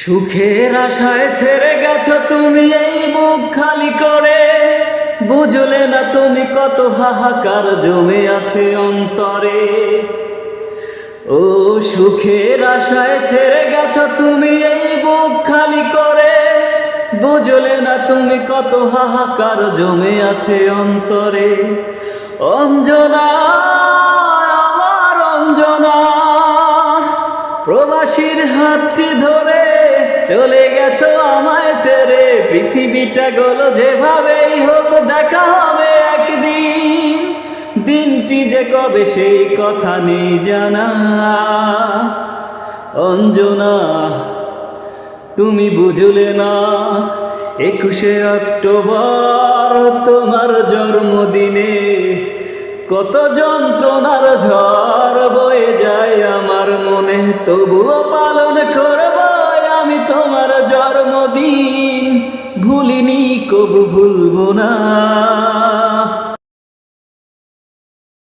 সুখের আশায় ছেড়ে গেছো তুমি এই বুক খালি করে, বুঝলে না তুমি কত হাহাকার জমে আছে অন্তরে। ও সুখের আশায় ছেড়ে গেছো তুমি এই বুক খালি করে, বুঝলে না তুমি কত হাহাকার জমে আছে অন্তরে। অঞ্জনা আমার অঞ্জনা, প্রবাসীর হাতটি ধরে চলে গেছো আমায় ছেড়ে। পৃথিবীটা গেলো যেভাবেই হোক দেখা হবে একদিন, দিনটি যে কবে সেই কথা নেই জানা। অঞ্জনা তুমি বুঝলে না, 21শে অক্টোবর তোমার জন্মদিনে কত যন্ত্রণার ঝড় বয়ে যায় আমার মনে। তবুও পালন করব আমি তোমার জন্মদিন, ভুলিনি কবু ভুলব না।